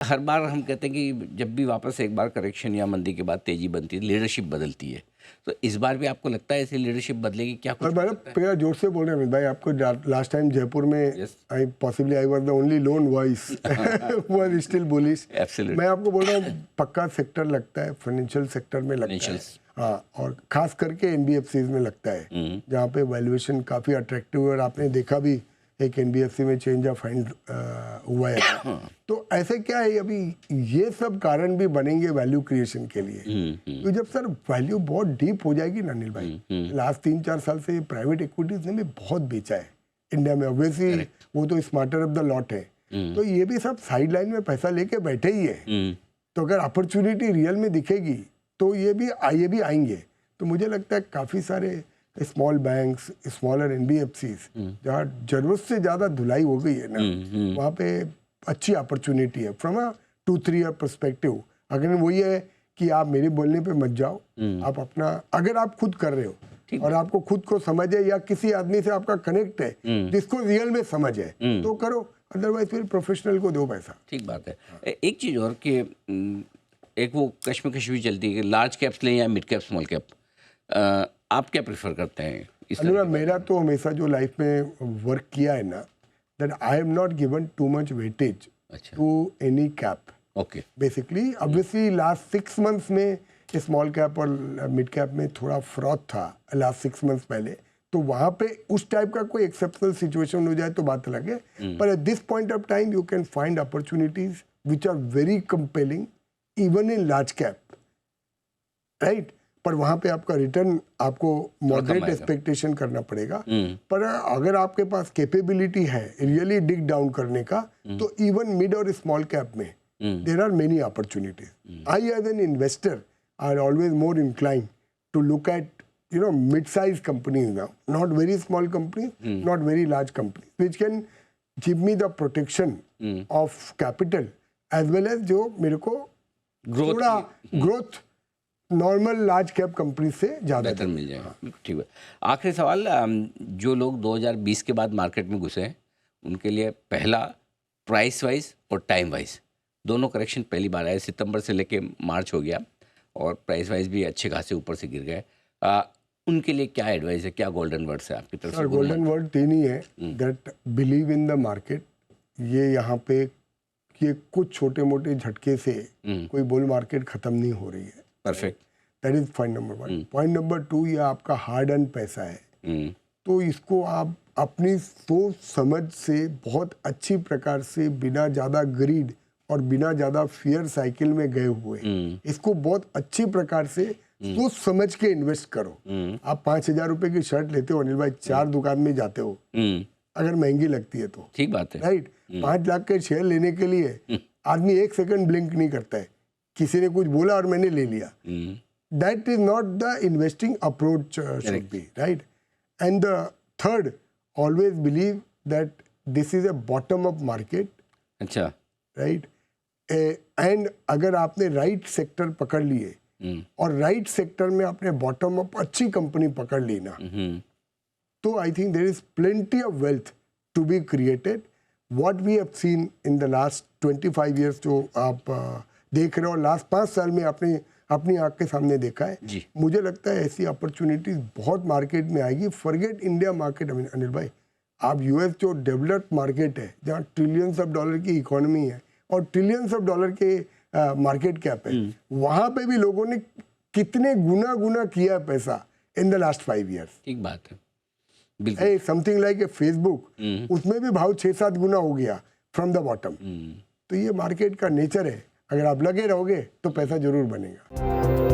हर बार हम कहते हैं कि जब भी वापस एक बार करेक्शन या मंदी के बाद तेजी बनती है, लीडरशिप बदलती है। तो इस बार भी आपको लगता है ऐसे लीडरशिप बदलेगी क्या? और मैडम मेरा जोर से बोल रहे हैं अमित भाई, आपको लास्ट टाइम जयपुर में I was the only loan voice was still bullish. मैं आपको बोल रहा हूँ पक्का सेक्टर लगता है, फाइनेंशियल सेक्टर में लगता है, हाँ, और खास करके एनबीएफसीज में लगता है जहाँ पे वैल्यूएशन काफ़ी अट्रैक्टिव है। और आपने देखा भी एक एनबीएफसी में चेंज ऑफ फाइंड हुआ है। तो ऐसे क्या है, अभी ये सब कारण भी बनेंगे वैल्यू क्रिएशन के लिए। तो जब सर वैल्यू बहुत डीप हो जाएगी ना अनिल भाई, लास्ट 3-4 साल से प्राइवेट इक्विटीज ने भी बहुत बेचा है इंडिया में। ऑब्वियसली वो तो स्मार्टर ऑफ द लॉट है, तो ये भी सब साइड लाइन में पैसा लेके बैठे ही है। तो अगर अपॉर्चुनिटी रियल में दिखेगी तो ये भी आएंगे। तो मुझे लगता है काफ़ी सारे स्मॉल बैंक्स, स्मॉलर एनबीएफसीज जहाँ जरूरत से ज़्यादा धुलाई हो गई है ना, वहाँ पे अच्छी अपॉर्चुनिटी है फ्रॉम अ 2-3 ईयर पर्सपेक्टिव। अगर वही है कि आप मेरे बोलने पे मत जाओ, आप अपना, अगर आप खुद कर रहे हो और आपको खुद को समझ है या किसी आदमी से आपका कनेक्ट है जिसको रियल में समझ है तो करो, अदरवाइज फिर प्रोफेशनल को दो पैसा। ठीक बात है। एक चीज़ और कि एक वो कश्मकश भी चलती है कि लार्ज कैप्स लें या मिड कैप स्मॉल कैप, आप क्या प्रेफर करते हैं? अनुराग, मेरा तो हमेशा जो लाइफ में वर्क किया है ना, that I have not given too much weightage to any cap. Okay, basically obviously last 6 months में स्मॉल कैप और मिड कैप में थोड़ा फ्रॉड था लास्ट 6 मंथ्स पहले, तो वहाँ पे उस टाइप का कोई एक्सेप्शनल सिचुएशन हो जाए तो बात अलग है। पर at this point of time you can find opportunities which are very compelling even in large cap, right. पर वहाँ पे आपका रिटर्न आपको मॉडरेट एक्सपेक्टेशन करना पड़ेगा। पर अगर आपके पास कैपेबिलिटी है रियली डिग डाउन करने का, तो इवन मिड और स्मॉल कैप में there are many opportunities. I as an investor are always more incline to look at mid-sized companies now, not very small companies, not very large companies, which can give me the protection of capital as well as जो मेरे को थोड़ा growth normal large cap company से ज़्यादा बेहतर मिल जाएगा। ठीक है। आखिरी सवाल, जो लोग 2020 के बाद मार्केट में घुसे हैं उनके लिए पहला, प्राइस वाइज और टाइम वाइज दोनों करेक्शन पहली बार आए, सितंबर से लेके मार्च हो गया और प्राइस वाइज भी अच्छे खासे ऊपर से गिर गए, उनके लिए क्या एडवाइस है, क्या गोल्डन वर्ड्स है आपकी तरफ से? गोल्डन वर्ड 3 ही है, that believe in the market. ये यहाँ पे कि कुछ छोटे मोटे झटके से कोई बुल मार्केट खत्म नहीं हो रही है। Perfect, that is point number 1। Point number 2, ये आपका हार्ड अर्न पैसा है, तो इसको आप अपनी सोच समझ से बहुत अच्छी प्रकार से, बिना ज़्यादा ग्रीड और बिना ज़्यादा फियर साइकिल में गए हुए, इसको बहुत अच्छी प्रकार से सोच समझ के इन्वेस्ट करो। आप 5,000 रुपए की शर्ट लेते हो अनिल भाई, 4 दुकान में जाते हो, अगर महंगी लगती है तो, ठीक बात है, राइट। 5 लाख के शेयर लेने के लिए आदमी 1 सेकंड ब्लिंक नहीं करता है, किसी ने कुछ बोला और मैंने ले लिया। That is not the investing approach should be, right. And the third, always believe that this is a bottom up market. अच्छा, राइट। एंड अगर आपने राइट सेक्टर पकड़ लिए और राइट सेक्टर में आपने बॉटम अप अच्छी कंपनी पकड़ ली ना, तो I think there is plenty of wealth to be created. What we have seen in the last 25 years, जो आप देख रहे हो लास्ट 5 साल में आपने अपनी आंख के सामने देखा है, मुझे लगता है ऐसी अपॉर्चुनिटीज बहुत मार्केट में आएगी। फॉरगेट इंडिया मार्केट अनिल भाई, आप यूएस जो डेवलप्ड मार्केट है जहाँ ट्रिलियंस ऑफ डॉलर की इकोनॉमी है और ट्रिलियंस ऑफ डॉलर के मार्केट कैप है, वहां पे भी लोगों ने कितने गुना किया है पैसा इन द लास्ट 5 ईयर्स। ठीक बात है, बिल्कुल। समथिंग लाइक ए फेसबुक, उसमें भी भाव 6-7 गुना हो गया फ्रॉम द बॉटम। तो ये मार्केट का नेचर है, अगर आप लगे रहोगे तो पैसा जरूर बनेगा।